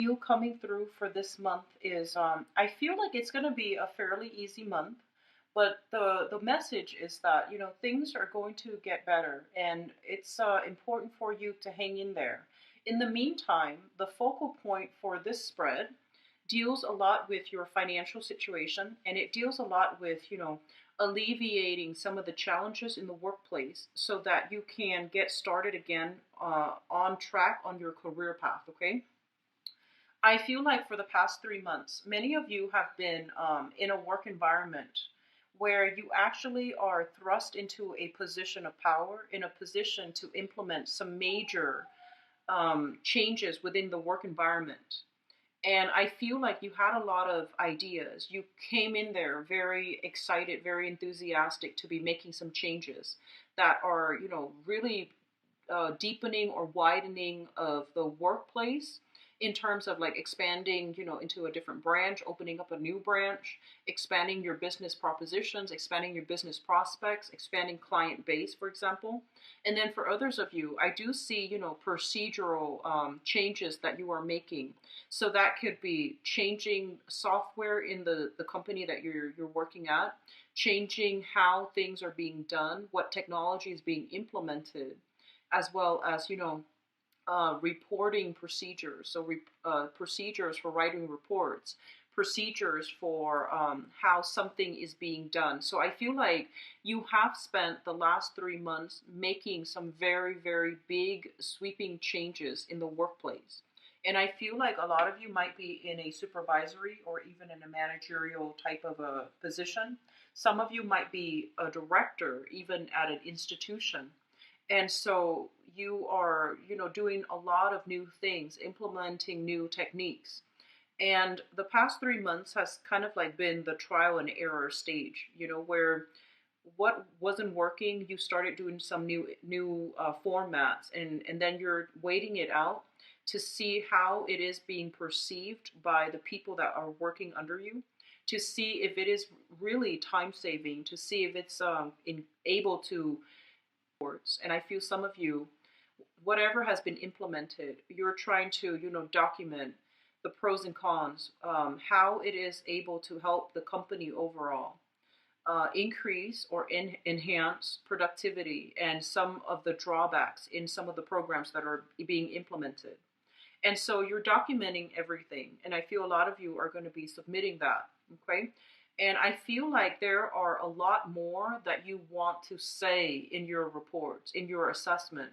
You coming through for this month is I feel like it's going to be a fairly easy month, but the message is that things are going to get better, and it's important for you to hang in there. In the meantime, the focal point for this spread deals a lot with your financial situation, and it deals a lot with alleviating some of the challenges in the workplace so that you can get started again on track on your career path. Okay. I feel like for the past 3 months, many of you have been in a work environment where you actually are thrust into a position of power, in a position to implement some major changes within the work environment. And I feel like you had a lot of ideas. You came in there very excited, very enthusiastic to be making some changes that are, really deepening or widening of the workplace in terms of like expanding, into a different branch, opening up a new branch, expanding your business propositions, expanding your business prospects, expanding client base, for example. And then for others of you, I do see, procedural changes that you are making. So that could be changing software in the company that you're working at, changing how things are being done, what technology is being implemented, as well as, reporting procedures. So procedures for writing reports, procedures for how something is being done. So I feel like you have spent the last 3 months making some very, very big sweeping changes in the workplace. And I feel like a lot of you might be in a supervisory or even in a managerial type of a position. Some of you might be a director, even at an institution. And so you are, doing a lot of new things, implementing new techniques. And the past 3 months has kind of like been the trial and error stage, where what wasn't working, you started doing some new formats, and then you're waiting it out to see how it is being perceived by the people that are working under you, to see if it is really time saving, to see if it's able to. And I feel some of you, whatever has been implemented, you're trying to, document the pros and cons, how it is able to help the company overall increase or enhance productivity, and some of the drawbacks in some of the programs that are being implemented. And so you're documenting everything. And I feel a lot of you are going to be submitting that. Okay. And I feel like there are a lot more that you want to say in your reports, in your assessment.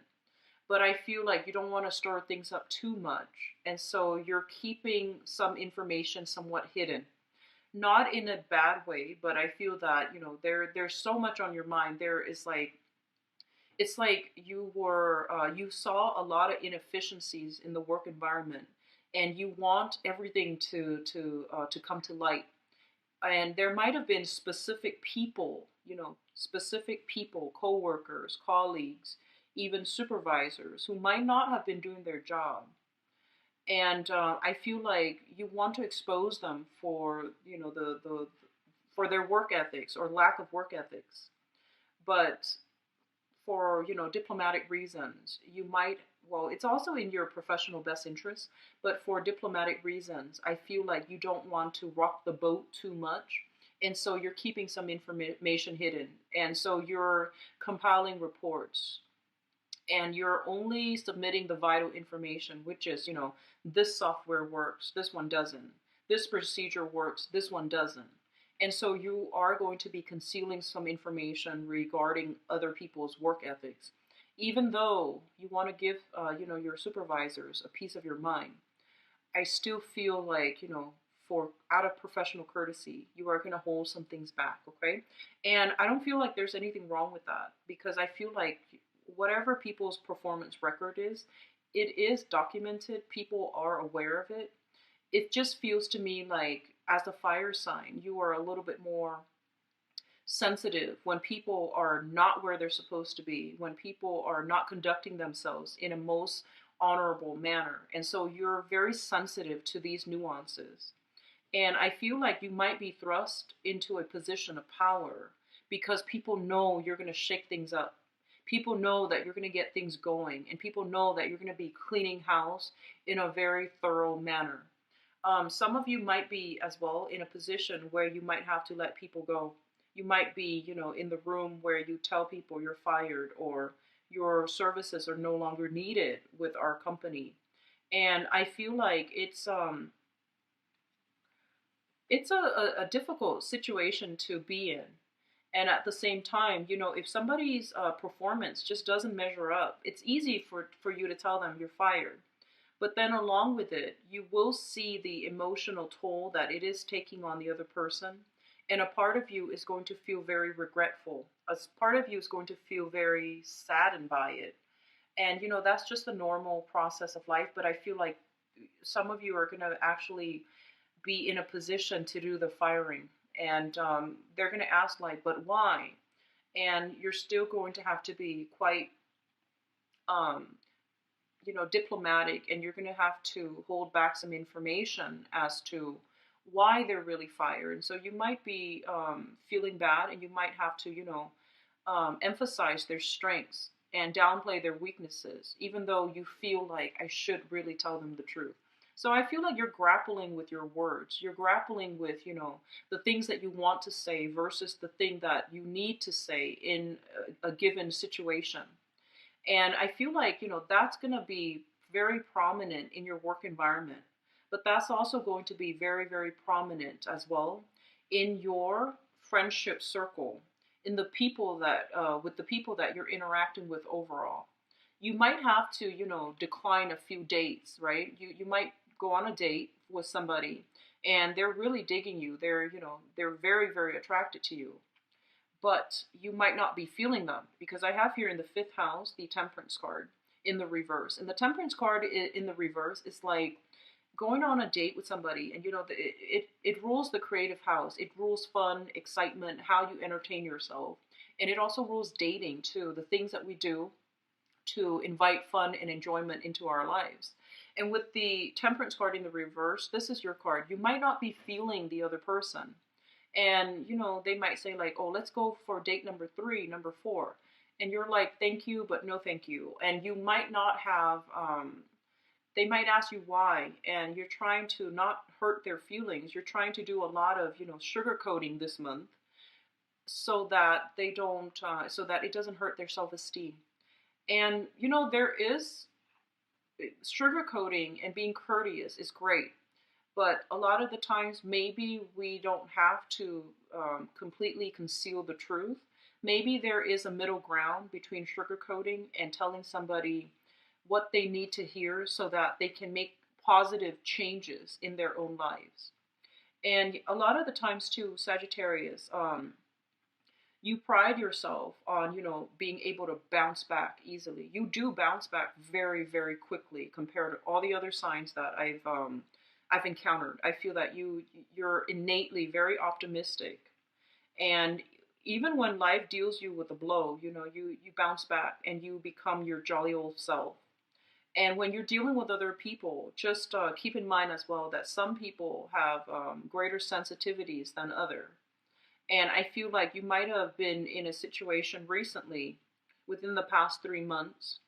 But I feel like you don't want to stir things up too much. And so you're keeping some information somewhat hidden. Not in a bad way, but I feel that, there's so much on your mind. There is like, it's like you saw a lot of inefficiencies in the work environment, and you want everything to come to light. And there might have been specific people, coworkers, colleagues, even supervisors who might not have been doing their job. And I feel like you want to expose them for, for their work ethics or lack of work ethics. But for, diplomatic reasons, you might, well, it's also in your professional best interest, but for diplomatic reasons, I feel like you don't want to rock the boat too much. And so you're keeping some information hidden. And so you're compiling reports, and you're only submitting the vital information, which is, this software works, this one doesn't. This procedure works, this one doesn't. And so you are going to be concealing some information regarding other people's work ethics. Even though you want to give, your supervisors a piece of your mind, I still feel like, for out of professional courtesy, you are going to hold some things back, okay? And I don't feel like there's anything wrong with that, because I feel like whatever people's performance record is, it is documented. People are aware of it. It just feels to me like, as a fire sign, you are a little bit more sensitive when people are not where they're supposed to be, when people are not conducting themselves in a most honorable manner. And so you're very sensitive to these nuances. And I feel like you might be thrust into a position of power because people know you're going to shake things up. People know that you're going to get things going, and people know that you're going to be cleaning house in a very thorough manner. Some of you might be as well in a position where you might have to let people go. You might be, in the room where you tell people you're fired or your services are no longer needed with our company. And I feel like it's a difficult situation to be in. And at the same time, if somebody's performance just doesn't measure up, it's easy for you to tell them you're fired. But then along with it, you will see the emotional toll that it is taking on the other person. And a part of you is going to feel very regretful. A part of you is going to feel very saddened by it. And, that's just the normal process of life. But I feel like some of you are going to actually be in a position to do the firing. And they're going to ask, like, but why? And you're still going to have to be quite, diplomatic, and you're going to have to hold back some information as to why they're really fired. And so you might be feeling bad, and you might have to, emphasize their strengths and downplay their weaknesses, even though you feel like I should really tell them the truth. So I feel like you're grappling with your words. You're grappling with, the things that you want to say versus the thing that you need to say in a given situation. And I feel like, that's going to be very prominent in your work environment. But that's also going to be very, very prominent as well in your friendship circle, in the people that, with the people that you're interacting with overall. You might have to, decline a few dates, right? You might go on a date with somebody and they're really digging you. They're very, very attracted to you. But you might not be feeling them, because I have here in the fifth house the Temperance card in the reverse. And the Temperance card in the reverse is like going on a date with somebody, and it rules the creative house. It rules fun, excitement, how you entertain yourself. And it also rules dating too, the things that we do to invite fun and enjoyment into our lives. And with the Temperance card in the reverse, this is your card. You might not be feeling the other person. And, they might say like, oh, let's go for date number 3, number 4. And you're like, thank you, but no thank you. And you might not have, they might ask you why. And you're trying to not hurt their feelings. You're trying to do a lot of, sugarcoating this month so that they don't, so that it doesn't hurt their self-esteem. And, there is sugarcoating and being courteous is great. But a lot of the times, maybe we don't have to completely conceal the truth. Maybe there is a middle ground between sugarcoating and telling somebody what they need to hear so that they can make positive changes in their own lives. And a lot of the times too, Sagittarius, you pride yourself on, being able to bounce back easily. You do bounce back very, very quickly compared to all the other signs that I've encountered. I feel that you're innately very optimistic, and even when life deals you with a blow, you bounce back and you become your jolly old self. And when you're dealing with other people, just keep in mind as well that some people have greater sensitivities than others. And I feel like you might have been in a situation recently, within the past 3 months,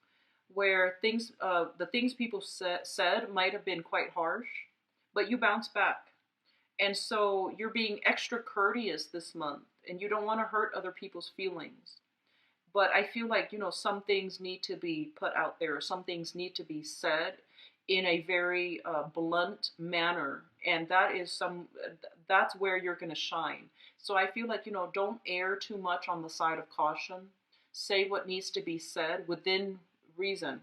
where the things people said might have been quite harsh, but you bounce back. And so you're being extra courteous this month, and you don't want to hurt other people's feelings. But I feel like, some things need to be put out there. Some things need to be said in a very blunt manner. And that's where you're going to shine. So I feel like, don't err too much on the side of caution. Say what needs to be said within reason.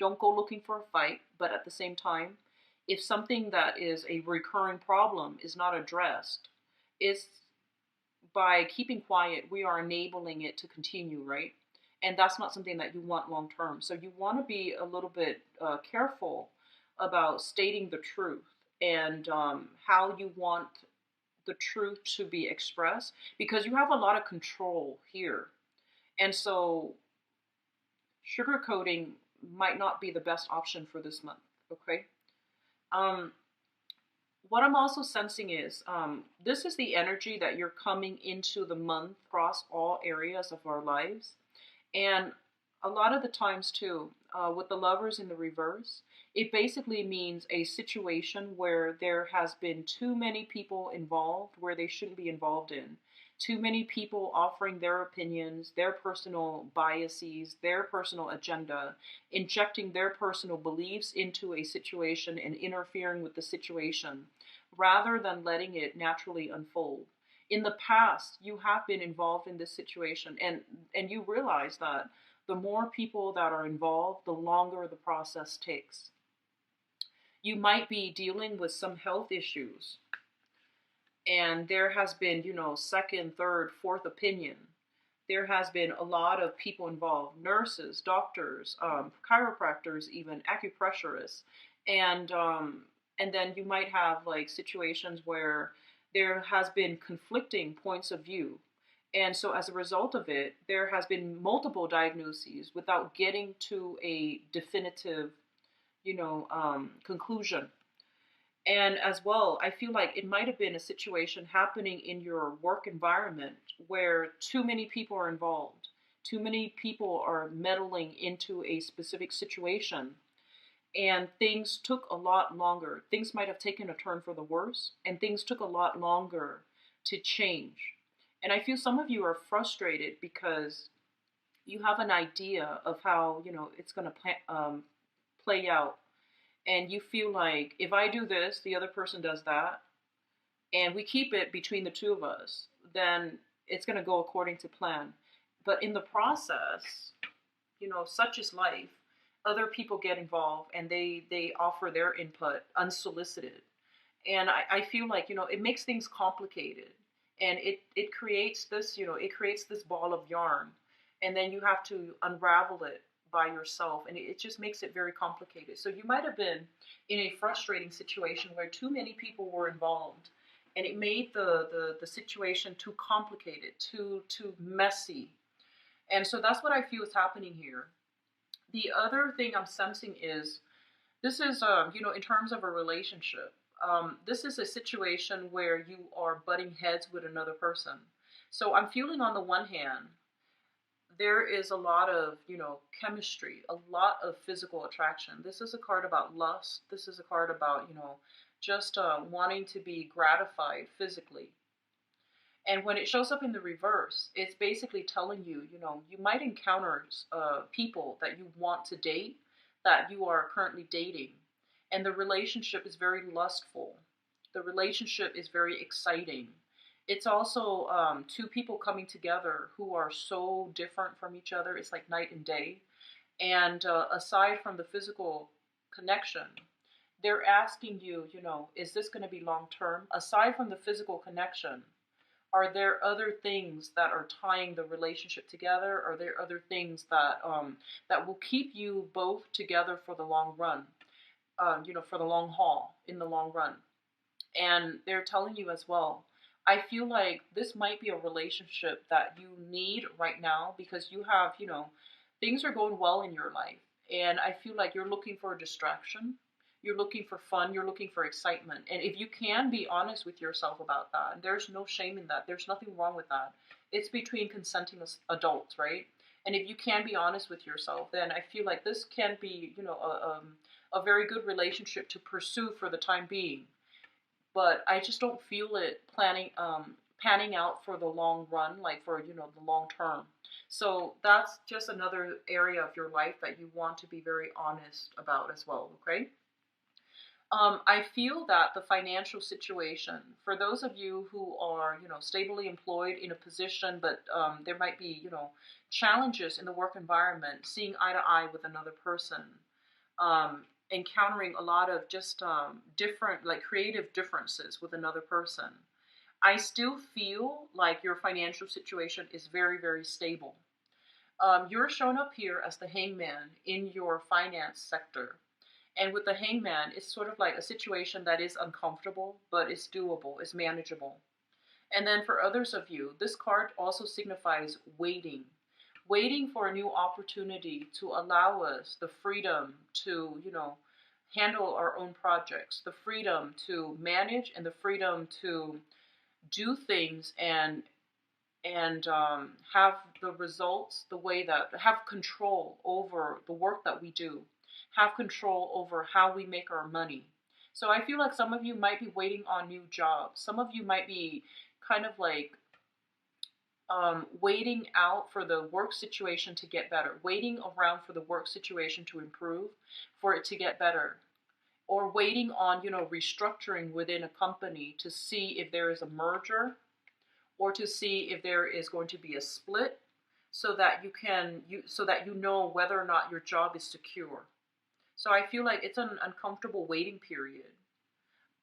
Don't go looking for a fight, but at the same time, if something that is a recurring problem is not addressed, it's by keeping quiet, we are enabling it to continue, right? And that's not something that you want long term. So you want to be a little bit careful about stating the truth and how you want the truth to be expressed, because you have a lot of control here. And so sugarcoating might not be the best option for this month, okay? what I'm also sensing is this is the energy that you're coming into the month across all areas of our lives. And a lot of the times, too, with the lovers in the reverse, it basically means a situation where there has been too many people involved where they shouldn't be involved in. Too many people offering their opinions, their personal biases, their personal agenda, injecting their personal beliefs into a situation and interfering with the situation rather than letting it naturally unfold. In the past, you have been involved in this situation, and you realize that the more people that are involved, the longer the process takes. You might be dealing with some health issues, and there has been, second, third, fourth opinion. There has been a lot of people involved: nurses, doctors, chiropractors, even acupressurists, and then you might have like situations where there has been conflicting points of view. And so as a result of it, there has been multiple diagnoses without getting to a definitive, conclusion. And as well, I feel like it might have been a situation happening in your work environment where too many people are involved, too many people are meddling into a specific situation, and things took a lot longer. Things might have taken a turn for the worse, and things took a lot longer to change. And I feel some of you are frustrated because you have an idea of how it's going to play out, and you feel like if I do this, the other person does that, and we keep it between the two of us, then it's going to go according to plan. But in the process, such is life. Other people get involved and they offer their input unsolicited. And I feel like, it makes things complicated. And it creates this, it creates this ball of yarn. And then you have to unravel it by yourself. And it just makes it very complicated. So you might have been in a frustrating situation where too many people were involved. And it made the situation too complicated, too messy. And so that's what I feel is happening here. The other thing I'm sensing is this is, in terms of a relationship, this is a situation where you are butting heads with another person. So I'm feeling on the one hand, there is a lot of, chemistry, a lot of physical attraction. This is a card about lust. This is a card about, just wanting to be gratified physically. And when it shows up in the reverse, it's basically telling you, you might encounter people that you want to date, that you are currently dating. And the relationship is very lustful. The relationship is very exciting. It's also two people coming together who are so different from each other. It's like night and day. And aside from the physical connection, they're asking you, is this going to be long term? Aside from the physical connection, are there other things that are tying the relationship together? Are there other things that that will keep you both together for the long run? For the long haul, in the long run. And they're telling you as well, I feel like this might be a relationship that you need right now because you have, things are going well in your life. And I feel like you're looking for a distraction. You're looking for fun. You're looking for excitement. And if you can be honest with yourself about that, and there's no shame in that. There's nothing wrong with that. It's between consenting adults, right? And if you can be honest with yourself, then I feel like this can be, a very good relationship to pursue for the time being. But I just don't feel it panning out for the long run, like for, the long term. So that's just another area of your life that you want to be very honest about as well, okay? I feel that the financial situation, for those of you who are, stably employed in a position, but there might be, challenges in the work environment, seeing eye to eye with another person, encountering a lot of just different, like creative differences with another person. I still feel like your financial situation is very, very stable. You're shown up here as the hangman in your finance sector. And with the hangman, it's sort of like a situation that is uncomfortable, but it's doable, it's manageable. And then for others of you, this card also signifies waiting. Waiting for a new opportunity to allow us the freedom to, handle our own projects, the freedom to manage, and the freedom to do things and have the results the way that, have control over the work that we do, have control over how we make our money. So I feel like some of you might be waiting on new jobs. Some of you might be kind of like waiting out for the work situation to get better, waiting around for the work situation to improve, for it to get better, or waiting on, restructuring within a company to see if there is a merger or to see if there is going to be a split, so that you know whether or not your job is secure. So I feel like it's an uncomfortable waiting period,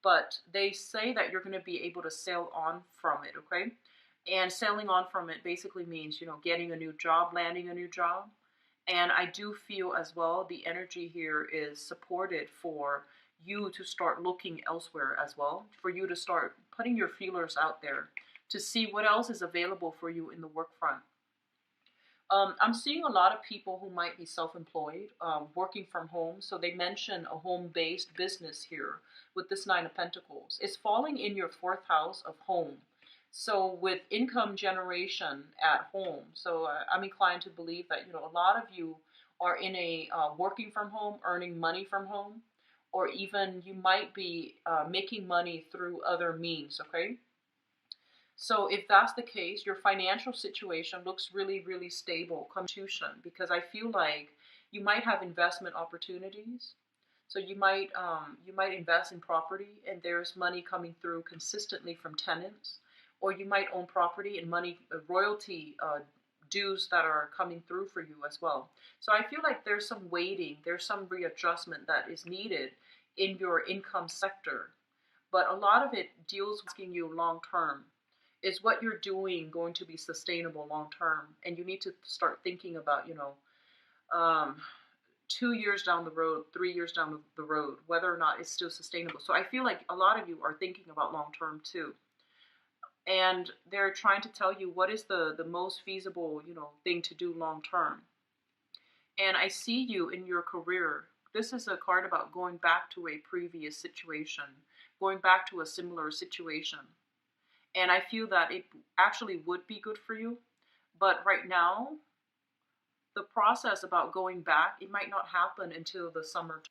but they say that you're going to be able to sail on from it, okay? And sailing on from it basically means, getting a new job, landing a new job. And I do feel as well the energy here is supported for you to start looking elsewhere as well, for you to start putting your feelers out there to see what else is available for you in the work front. I'm seeing a lot of people who might be self-employed, working from home. So they mention a home-based business here with this Nine of Pentacles. It's falling in your fourth house of home. So with income generation at home. So I'm inclined to believe that, a lot of you are in a working from home, earning money from home, or even you might be making money through other means, okay? So if that's the case, your financial situation looks really, really stable, because I feel like you might have investment opportunities. So you might invest in property and there's money coming through consistently from tenants, or you might own property and money, royalty dues that are coming through for you as well. So I feel like there's some waiting, there's some readjustment that is needed in your income sector. But a lot of it deals with asking you long term. Is what you're doing going to be sustainable long term? And you need to start thinking about, 2 years down the road, 3 years down the road, whether or not it's still sustainable. So I feel like a lot of you are thinking about long term too. And they're trying to tell you what is the most feasible, thing to do long term. And I see you in your career. This is a card about going back to a previous situation, going back to a similar situation. And I feel that it actually would be good for you. But right now, the process about going back, it might not happen until the summer.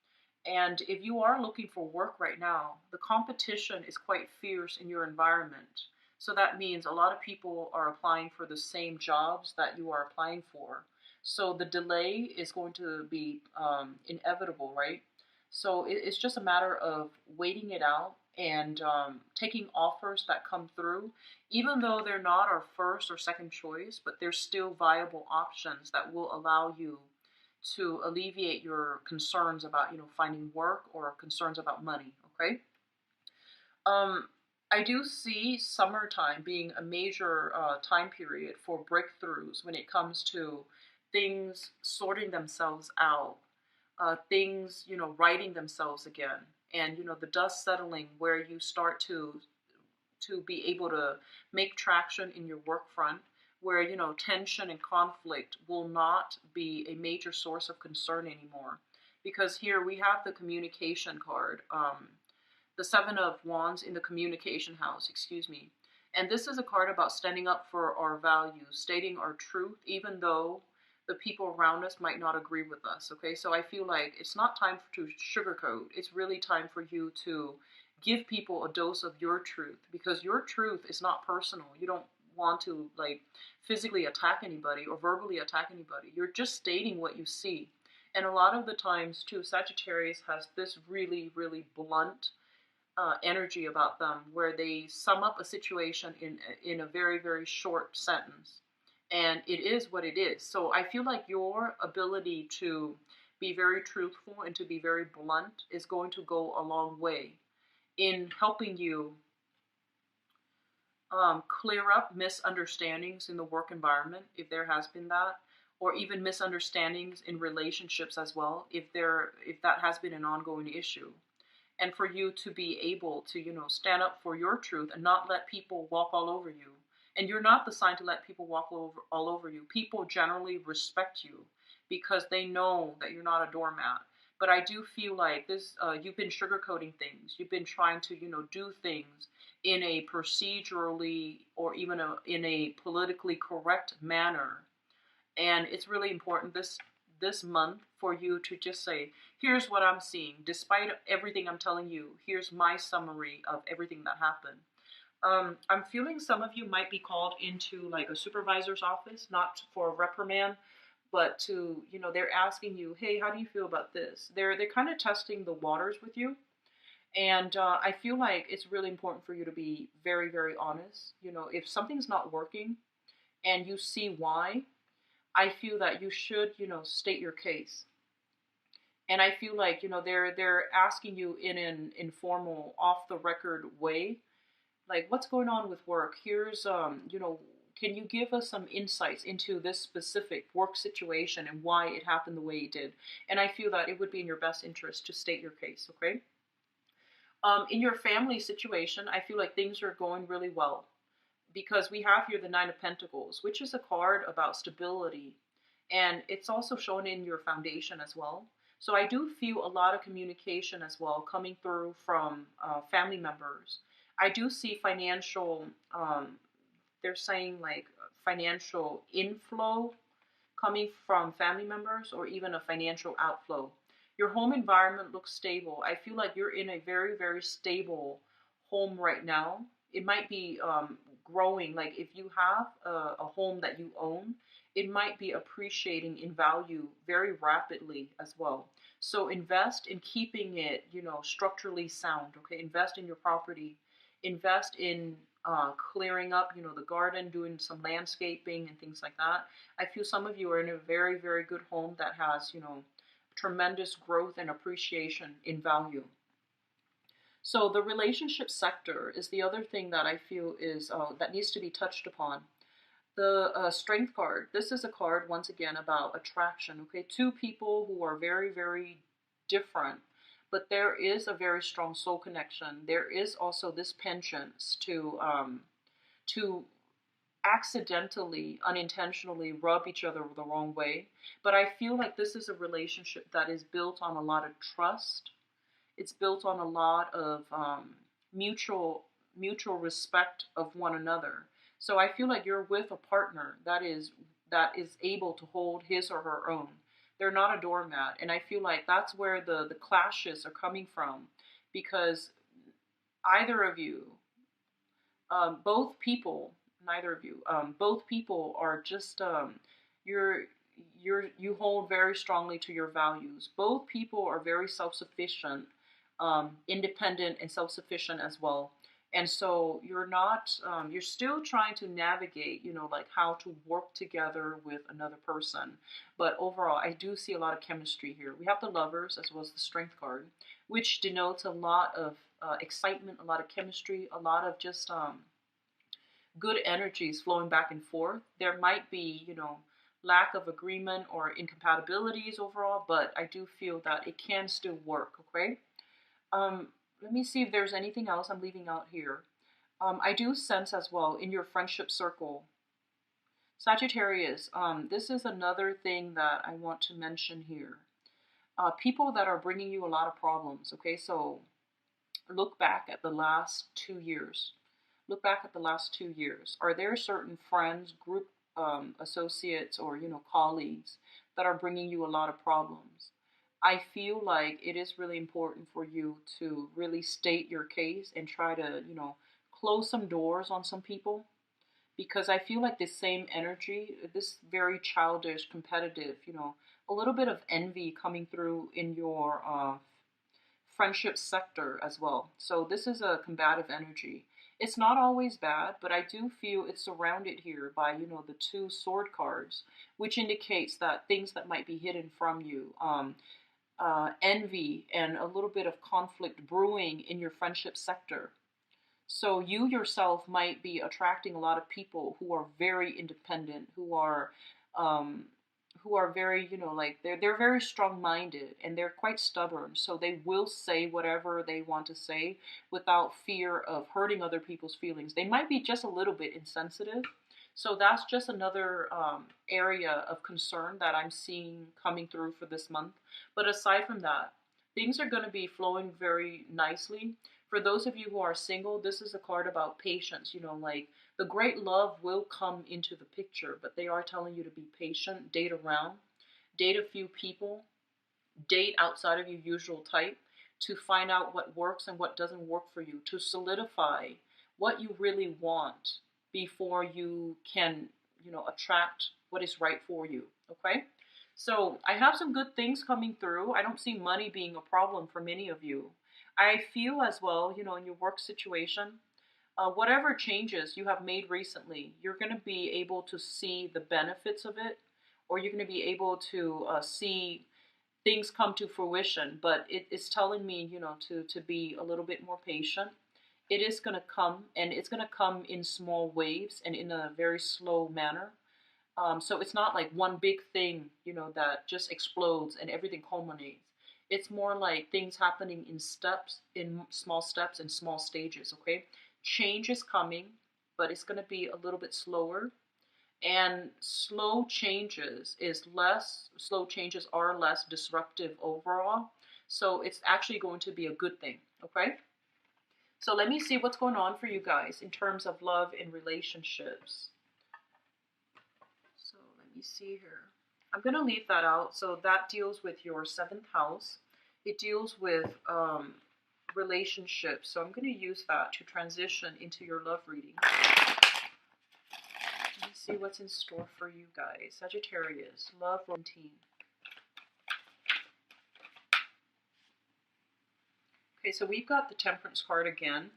And if you are looking for work right now, the competition is quite fierce in your environment. So that means a lot of people are applying for the same jobs that you are applying for. So the delay is going to be inevitable, right? So it's just a matter of waiting it out and taking offers that come through, even though they're not our first or second choice, but they're still viable options that will allow you to alleviate your concerns about, finding work or concerns about money, okay? I do see summertime being a major time period for breakthroughs when it comes to things sorting themselves out, things, righting themselves again. And, the dust settling, where you start to be able to make traction in your work front, where, tension and conflict will not be a major source of concern anymore. Because here we have the communication card, the Seven of Wands in the communication house, excuse me. And this is a card about standing up for our values, stating our truth, even though the people around us might not agree with us, okay? So I feel like it's not time to sugarcoat. It's really time for you to give people a dose of your truth, because your truth is not personal. You don't want to physically attack anybody or verbally attack anybody. You're just stating what you see. And a lot of the times too, Sagittarius has this really, really blunt energy about them, where they sum up a situation in a very, very short sentence. And it is what it is. So I feel like your ability to be very truthful and to be very blunt is going to go a long way in helping you clear up misunderstandings in the work environment, if there has been that, or even misunderstandings in relationships as well, if that has been an ongoing issue. And for you to be able to, stand up for your truth and not let people walk all over you. And you're not the sign to let people walk all over you. People generally respect you because they know that you're not a doormat. But I do feel like this, you've been sugarcoating things. You've been trying to, do things in a procedurally or even in a politically correct manner. And it's really important this month for you to just say, here's what I'm seeing. Despite everything I'm telling you, here's my summary of everything that happened. I'm feeling some of you might be called into like a supervisor's office, not for a reprimand, but to, they're asking you, hey, how do you feel about this? They're kind of testing the waters with you. And I feel like it's really important for you to be very, very honest. If something's not working and you see why, I feel that you should, state your case. And I feel like, they're asking you in an informal, off the record way, like, what's going on with work? Here's, can you give us some insights into this specific work situation and why it happened the way it did? And I feel that it would be in your best interest to state your case, okay? In your family situation, I feel like things are going really well because we have here the Nine of Pentacles, which is a card about stability. And it's also shown in your foundation as well. So I do feel a lot of communication as well coming through from family members. I do see financial, they're saying like financial inflow coming from family members or even a financial outflow. Your home environment looks stable. I feel like you're in a very, very stable home right now. It might be growing. Like if you have a home that you own, it might be appreciating in value very rapidly as well. So invest in keeping it, structurally sound. Okay, invest in your property. Invest in clearing up, the garden, doing some landscaping and things like that. I feel some of you are in a very, very good home that has, tremendous growth and appreciation in value. So the relationship sector is the other thing that I feel is that needs to be touched upon. The Strength card. This is a card, once again, about attraction. Okay, two people who are very, very different, but there is a very strong soul connection. There is also this penchant to accidentally, unintentionally rub each other the wrong way. But I feel like this is a relationship that is built on a lot of trust. It's built on a lot of mutual respect of one another. So I feel like you're with a partner that is able to hold his or her own. They're not a doormat. And I feel like that's where the clashes are coming from, because either of you, both people, neither of you, both people are just, you hold very strongly to your values. Both people are very self-sufficient, independent and self-sufficient as well. And so you're not, you're still trying to navigate, like how to work together with another person. But overall, I do see a lot of chemistry here. We have the Lovers as well as the Strength card, which denotes a lot of excitement, a lot of chemistry, a lot of just good energies flowing back and forth. There might be, lack of agreement or incompatibilities overall, but I do feel that it can still work, okay? Let me see if there's anything else I'm leaving out here. I do sense as well in your friendship circle, Sagittarius, this is another thing that I want to mention here. People that are bringing you a lot of problems, okay? So look back at the last 2 years. Look back at the last 2 years. Are there certain friends, group associates, or, colleagues that are bringing you a lot of problems? I feel like it is really important for you to really state your case and try to, close some doors on some people, because I feel like this same energy, this very childish, competitive, a little bit of envy coming through in your friendship sector as well. So this is a combative energy. It's not always bad, but I do feel it's surrounded here by, the 2 sword cards, which indicates that things that might be hidden from you, envy and a little bit of conflict brewing in your friendship sector. So you yourself might be attracting a lot of people who are very independent, who are very, like they're very strong-minded and they're quite stubborn. So they will say whatever they want to say without fear of hurting other people's feelings. They might be just a little bit insensitive. So that's just another area of concern that I'm seeing coming through for this month. But aside from that, things are going to be flowing very nicely. For those of you who are single, this is a card about patience. You know, like the great love will come into the picture, but they are telling you to be patient, date around, date a few people, date outside of your usual type to find out what works and what doesn't work for you, to solidify what you really want before you can, attract what is right for you. Okay? So I have some good things coming through. I don't see money being a problem for many of you. I feel as well, in your work situation, whatever changes you have made recently, you're going to be able to see the benefits of it, or you're going to be able to see things come to fruition. But it's telling me, to be a little bit more patient. It is going to come, and it's going to come in small waves and in a very slow manner. So it's not like one big thing, that just explodes and everything culminates. It's more like things happening in steps, in small steps and small stages, okay? Change is coming, but it's going to be a little bit slower. And slow changes are less disruptive overall. So it's actually going to be a good thing, okay? So let me see what's going on for you guys in terms of love and relationships. So let me see here. I'm going to leave that out. So that deals with your 7th house. It deals with relationships. So I'm going to use that to transition into your love reading. Let me see what's in store for you guys. Sagittarius, love routine. Okay, so we've got the Temperance card again.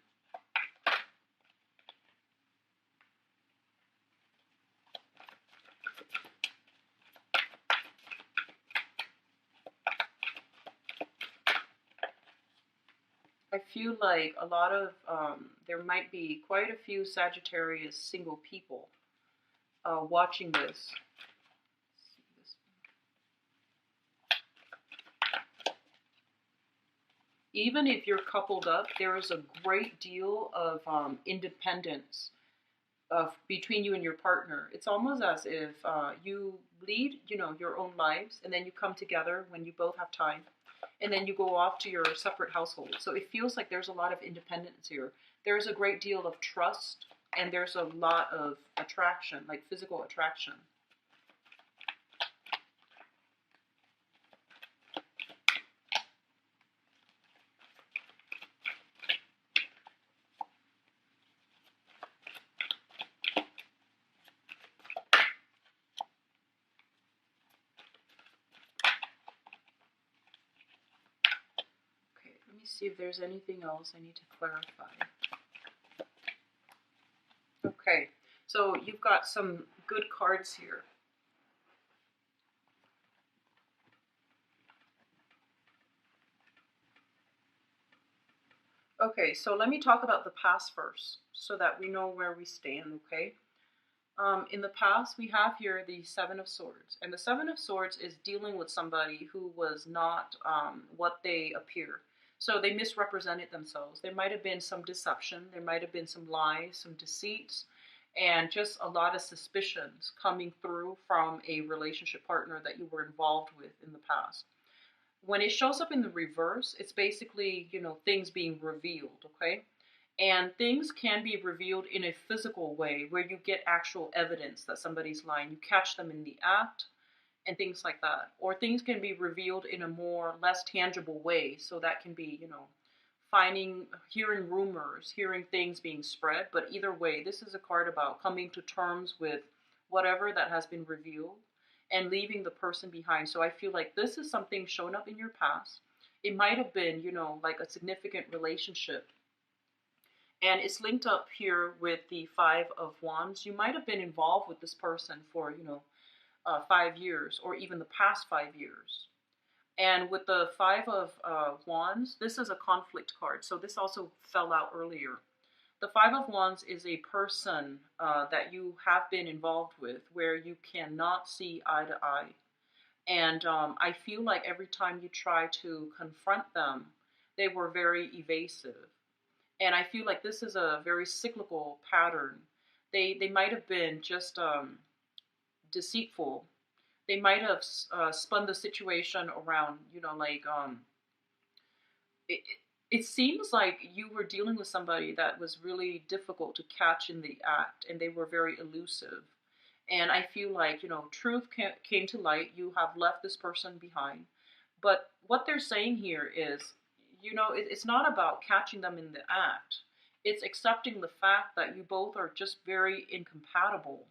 I feel like a lot of, there might be quite a few Sagittarius single people watching this. Even if you're coupled up, there is a great deal of independence between you and your partner. It's almost as if you lead, your own lives, and then you come together when you both have time, and then you go off to your separate household. So it feels like there's a lot of independence here. There's a great deal of trust, and there's a lot of attraction, like physical attraction. Let me see if there's anything else I need to clarify. Okay, so you've got some good cards here. Okay, so let me talk about the past first so that we know where we stand, okay? In the past, we have here the Seven of Swords. And the Seven of Swords is dealing with somebody who was not what they appear. So they misrepresented themselves. There might have been some deception. There might have been some lies, some deceits, and just a lot of suspicions coming through from a relationship partner that you were involved with in the past. When it shows up in the reverse, it's basically, things being revealed, okay? And things can be revealed in a physical way where you get actual evidence that somebody's lying. You catch them in the act and things like that. Or things can be revealed in a more less tangible way. So that can be, hearing rumors, hearing things being spread. But either way, this is a card about coming to terms with whatever that has been revealed and leaving the person behind. So I feel like this is something shown up in your past. It might have been, like a significant relationship. And it's linked up here with the Five of Wands. You might have been involved with this person for, 5 years or even the past 5 years. And with the Five of Wands, this is a conflict card. So this also fell out earlier. The Five of Wands is a person that you have been involved with where you cannot see eye to eye. And I feel like every time you try to confront them, they were very evasive. And I feel like this is a very cyclical pattern They might have been just deceitful. They might have spun the situation around, like it, it seems like you were dealing with somebody that was really difficult to catch in the act, and they were very elusive. And I feel like, truth came to light. You have left this person behind. But what they're saying here is, it's not about catching them in the act. It's accepting the fact that you both are just very incompatible.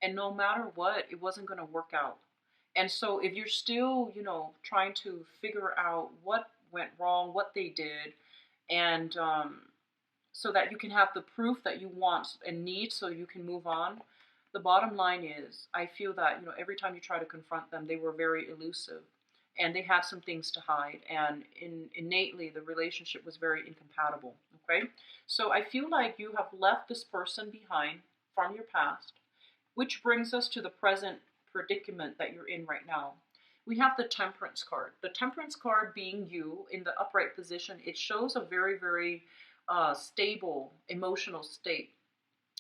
And no matter what, it wasn't going to work out. And so if you're still, trying to figure out what went wrong, what they did, and so that you can have the proof that you want and need so you can move on, the bottom line is, I feel that, every time you try to confront them, they were very elusive and they had some things to hide. And innately, the relationship was very incompatible. Okay? So I feel like you have left this person behind from your past, which brings us to the present predicament that you're in right now. We have the Temperance card. The Temperance card being you in the upright position, it shows a very, very stable emotional state.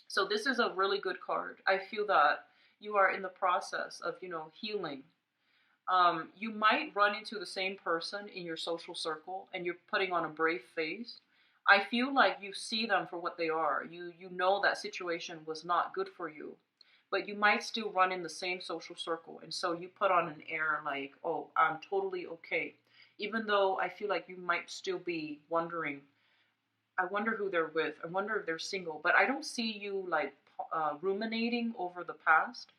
So this is a really good card. I feel that you are in the process of, healing. You might run into the same person in your social circle and you're putting on a brave face. I feel like you see them for what they are. You know that situation was not good for you, but you might still run in the same social circle. And so you put on an air like, oh, I'm totally okay. Even though I feel like you might still be wondering, I wonder who they're with. I wonder if they're single. But I don't see you like ruminating over the past.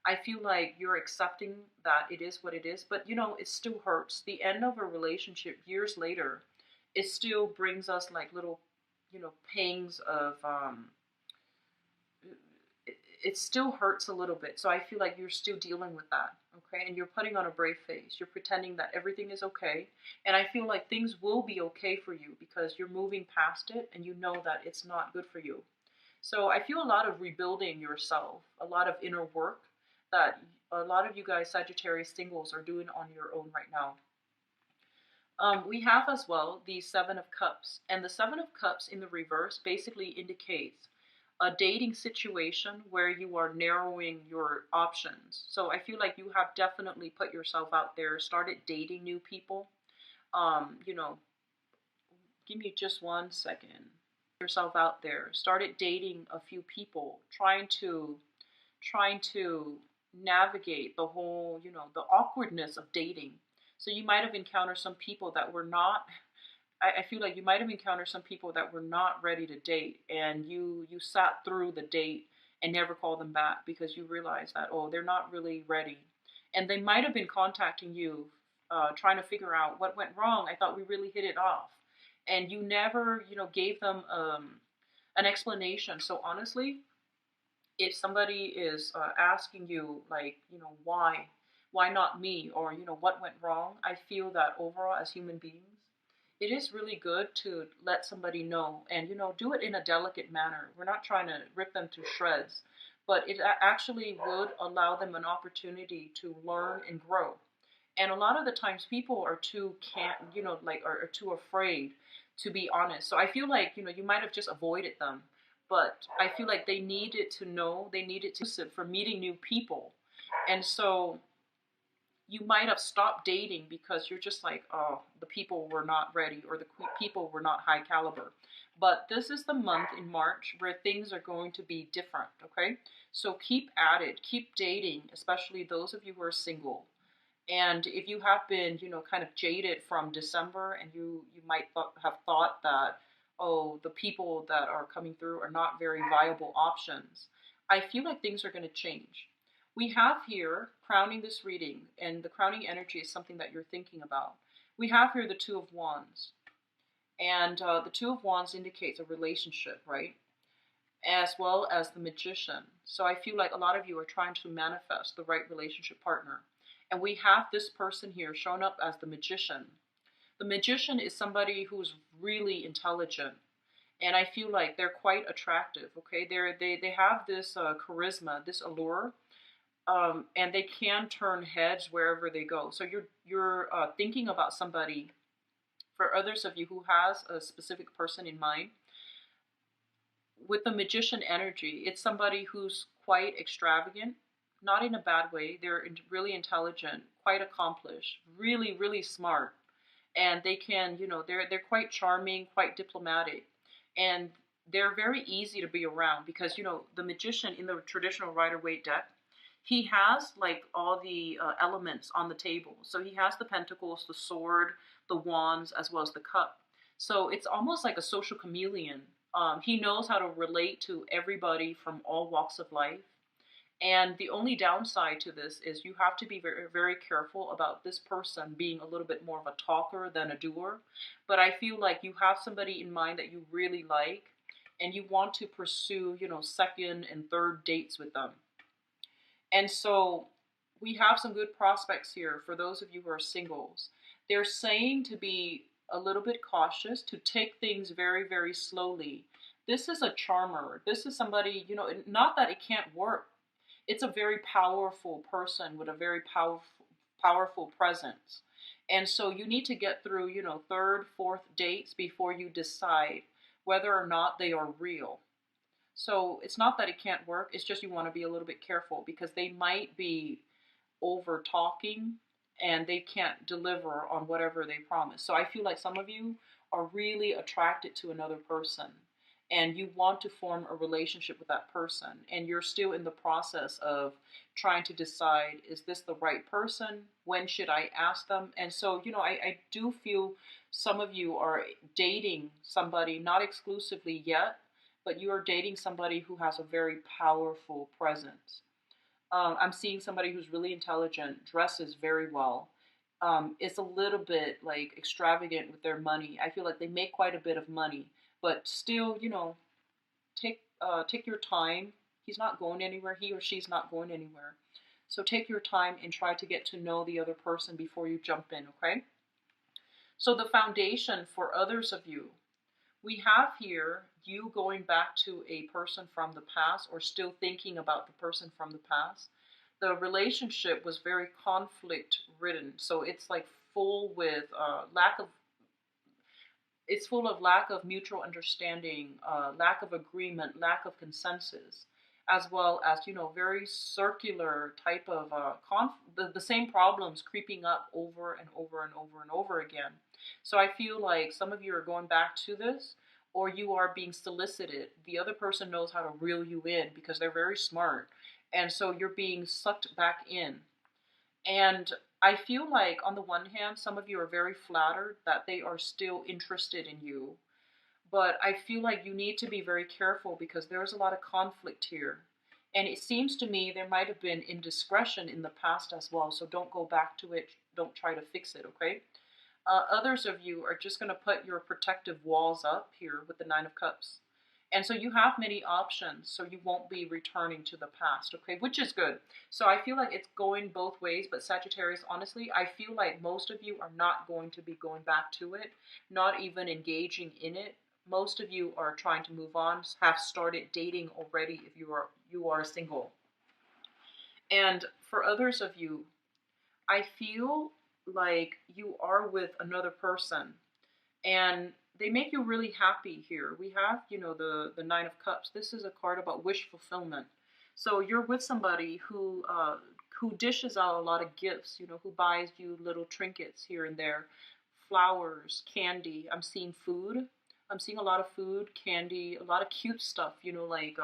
I feel like you're accepting that it is what it is. But, it still hurts. The end of a relationship years later, it still brings us like little, pangs of, it still hurts a little bit. So I feel like you're still dealing with that. Okay. And you're putting on a brave face. You're pretending that everything is okay. And I feel like things will be okay for you because you're moving past it and you know that it's not good for you. So I feel a lot of rebuilding yourself, a lot of inner work that a lot of you guys, Sagittarius singles, are doing on your own right now. We have as well the Seven of Cups. And the Seven of Cups in the reverse basically indicates a dating situation where you are narrowing your options. So I feel like you have definitely put yourself out there, started dating new people. Give me just 1 second. Yourself out there, started dating a few people, trying to navigate the whole, the awkwardness of dating. So you might have encountered some people that were not, I feel like you might have encountered some people that were not ready to date, and you sat through the date and never called them back because you realized that, oh, they're not really ready. And they might have been contacting you, trying to figure out what went wrong. I thought we really hit it off. And you never, gave them an explanation. So honestly, if somebody is asking you, like, why not me, or what went wrong, I feel that overall as human beings, it is really good to let somebody know, and do it in a delicate manner. We're not trying to rip them to shreds, but it actually would allow them an opportunity to learn and grow. And a lot of the times people are too are too afraid to be honest. So I feel like, you might have just avoided them, but I feel like they needed to know, they needed to for meeting new people. And so you might have stopped dating because you're just like, oh, the people were not ready, or the people were not high caliber. But this is the month in March where things are going to be different, okay? So keep at it, keep dating, especially those of you who are single. And if you have been, kind of jaded from December, and you might have thought that, oh, the people that are coming through are not very viable options, I feel like things are going to change. We have here, crowning this reading, and the crowning energy is something that you're thinking about. We have here the Two of Wands. And the Two of Wands indicates a relationship, right? As well as the Magician. So I feel like a lot of you are trying to manifest the right relationship partner. And we have this person here shown up as the Magician. The Magician is somebody who's really intelligent. And I feel like they're quite attractive, okay? They have this charisma, this allure. And they can turn heads wherever they go. So you're thinking about somebody. For others of you who has a specific person in mind, with the magician energy, it's somebody who's quite extravagant, not in a bad way. They're really intelligent, quite accomplished, really, really smart. And they can, they're quite charming, quite diplomatic. And they're very easy to be around because, the magician in the traditional Rider-Waite deck, he has like all the elements on the table. So he has the pentacles, the sword, the wands, as well as the cup. So it's almost like a social chameleon. He knows how to relate to everybody from all walks of life. And the only downside to this is you have to be very, very careful about this person being a little bit more of a talker than a doer. But I feel like you have somebody in mind that you really like and you want to pursue, second and third dates with them. And so we have some good prospects here for those of you who are singles. They're saying to be a little bit cautious, to take things very, very slowly. This is a charmer. This is somebody, not that it can't work. It's a very powerful person with a very powerful presence. And so you need to get through, third, fourth dates before you decide whether or not they are real. So it's not that it can't work, it's just you want to be a little bit careful because they might be over talking and they can't deliver on whatever they promise. So I feel like some of you are really attracted to another person and you want to form a relationship with that person and you're still in the process of trying to decide, is this the right person? When should I ask them? And so, I do feel some of you are dating somebody, not exclusively yet, but you are dating somebody who has a very powerful presence. I'm seeing somebody who's really intelligent, dresses very well, is a little bit like extravagant with their money. I feel like they make quite a bit of money, but still, take your time. He's not going anywhere. He or she's not going anywhere. So take your time and try to get to know the other person before you jump in, okay? So the foundation for others of you, we have here you going back to a person from the past or still thinking about the person from the past. The relationship was very conflict ridden. So it's like full with it's full of lack of mutual understanding, lack of agreement, lack of consensus, as well as, very circular type of the same problems creeping up over and over and over and over again. So I feel like some of you are going back to this, or you are being solicited. The other person knows how to reel you in because they're very smart. And so you're being sucked back in. And I feel like on the one hand, some of you are very flattered that they are still interested in you. But I feel like you need to be very careful because there's a lot of conflict here. And it seems to me there might have been indiscretion in the past as well. So don't go back to it. Don't try to fix it, okay? Others of you are just going to put your protective walls up here with the Nine of Cups. And so you have many options, so you won't be returning to the past, okay, which is good. So I feel like it's going both ways, but Sagittarius, honestly, I feel like most of you are not going to be going back to it, not even engaging in it. Most of you are trying to move on, have started dating already if you are single. And for others of you, I feel like you are with another person and they make you really happy here. We have, the Nine of Cups. This is a card about wish fulfillment. So you're with somebody who dishes out a lot of gifts, who buys you little trinkets here and there, flowers, candy. I'm seeing food. I'm seeing a lot of food, candy, a lot of cute stuff, like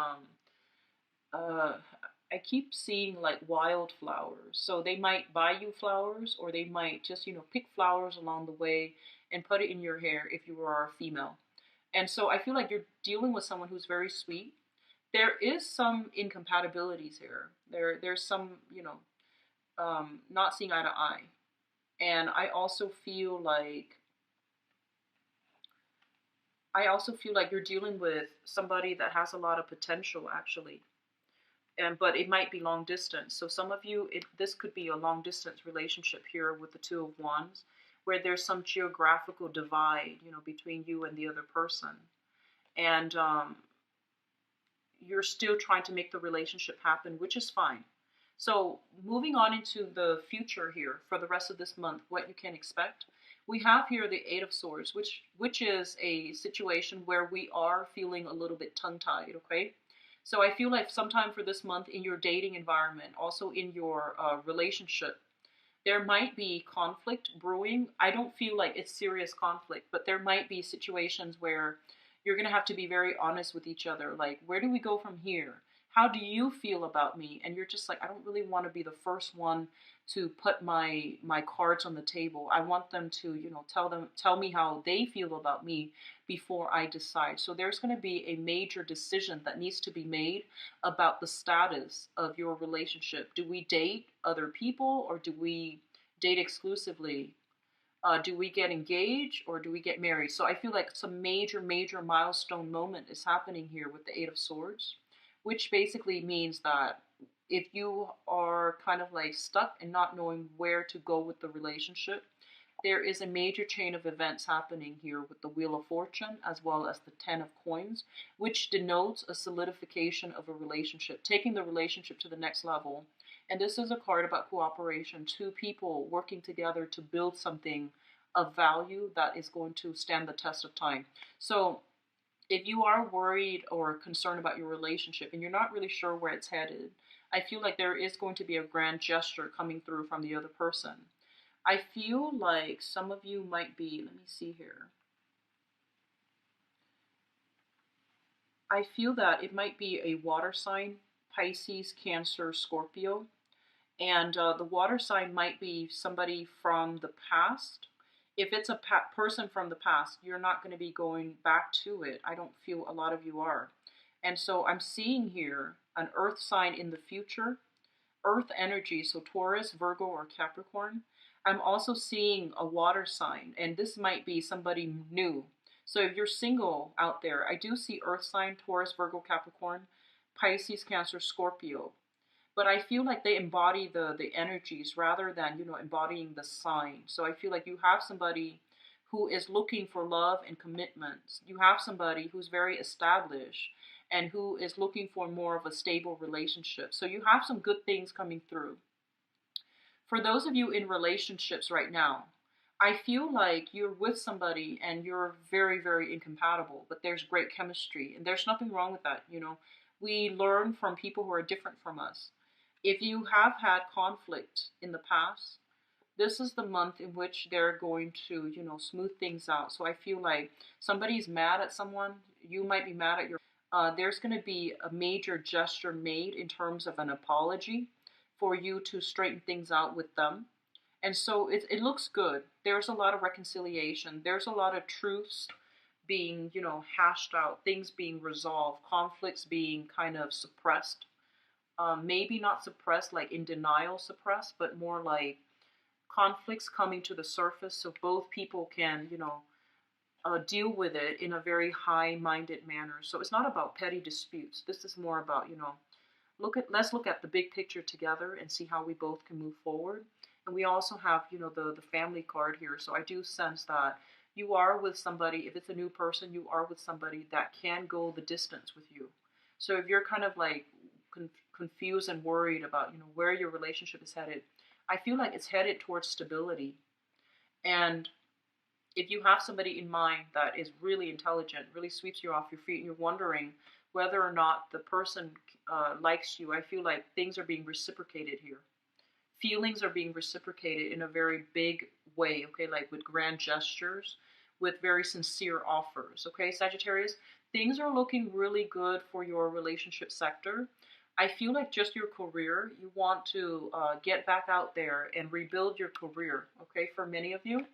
I keep seeing like wildflowers. So they might buy you flowers or they might just, pick flowers along the way and put it in your hair if you are a female. And so I feel like you're dealing with someone who's very sweet. There is some incompatibilities here. There's some, not seeing eye to eye. And I also feel like you're dealing with somebody that has a lot of potential actually. But it might be long distance. So some of you, this could be a long distance relationship here with the Two of Wands, where there's some geographical divide, between you and the other person. And you're still trying to make the relationship happen, which is fine. So moving on into the future here for the rest of this month, what you can expect. We have here the Eight of Swords, which is a situation where we are feeling a little bit tongue-tied, okay? So I feel like sometime for this month in your dating environment, also in your relationship, there might be conflict brewing. I don't feel like it's serious conflict, but there might be situations where you're going to have to be very honest with each other. Like, where do we go from here? How do you feel about me? And you're just like, I don't really want to be the first one to put my cards on the table. I want them to, tell me how they feel about me before I decide. So there's going to be a major decision that needs to be made about the status of your relationship. Do we date other people, or do we date exclusively? Do we get engaged, or do we get married? So I feel like some major milestone moment is happening here with the Eight of Swords, which basically means that if you are kind of like stuck and not knowing where to go with the relationship, there is a major chain of events happening here with the Wheel of Fortune as well as the Ten of Coins, which denotes a solidification of a relationship, taking the relationship to the next level. And this is a card about cooperation, two people working together to build something of value that is going to stand the test of time. So if you are worried or concerned about your relationship and you're not really sure where it's headed, I feel like there is going to be a grand gesture coming through from the other person. I feel like some of you might be, let me see here. I feel that it might be a water sign, Pisces, Cancer, Scorpio. And the water sign might be somebody from the past. If it's a person from the past, you're not going to be going back to it. I don't feel a lot of you are. And so I'm seeing here an earth sign in the future, earth energy, so Taurus, Virgo, or Capricorn. I'm also seeing a water sign, and this might be somebody new. So if you're single out there, I do see earth sign, Taurus, Virgo, Capricorn, Pisces, Cancer, Scorpio. But I feel like they embody the energies rather than, embodying the sign. So I feel like you have somebody who is looking for love and commitment. You have somebody who's very established and who is looking for more of a stable relationship. So you have some good things coming through. For those of you in relationships right now, I feel like you're with somebody and you're very incompatible, but there's great chemistry, and there's nothing wrong with that. We learn from people who are different from us. If you have had conflict in the past, this is the month in which they're going to, smooth things out. So I feel like somebody's mad at someone. You might be mad at your. There's going to be a major gesture made in terms of an apology for you to straighten things out with them. And so it looks good. There's a lot of reconciliation. There's a lot of truths being, hashed out, things being resolved, conflicts being kind of suppressed. Maybe not suppressed, like in denial suppressed, but more like conflicts coming to the surface so both people can, deal with it in a very high-minded manner. So it's not about petty disputes. This is more about, let's look at the big picture together and see how we both can move forward. And we also have, the family card here. So I do sense that you are with somebody, if it's a new person, you are with somebody that can go the distance with you. So if you're kind of like confused and worried about, where your relationship is headed, I feel like it's headed towards stability. And if you have somebody in mind that is really intelligent, really sweeps you off your feet, and you're wondering whether or not the person likes you, I feel like things are being reciprocated here. Feelings are being reciprocated in a very big way, okay, like with grand gestures, with very sincere offers, okay, Sagittarius? Things are looking really good for your relationship sector. I feel like just your career, you want to get back out there and rebuild your career, okay, for many of you.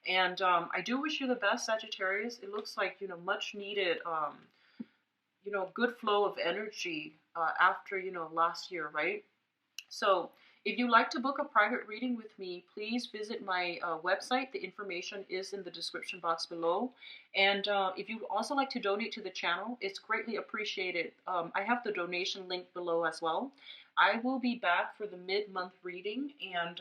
And I do wish you the best, Sagittarius. It looks like, much needed, good flow of energy after, last year, right? So if you'd like to book a private reading with me, please visit my website. The information is in the description box below. And if you'd also like to donate to the channel, it's greatly appreciated. I have the donation link below as well. I will be back for the mid-month reading, and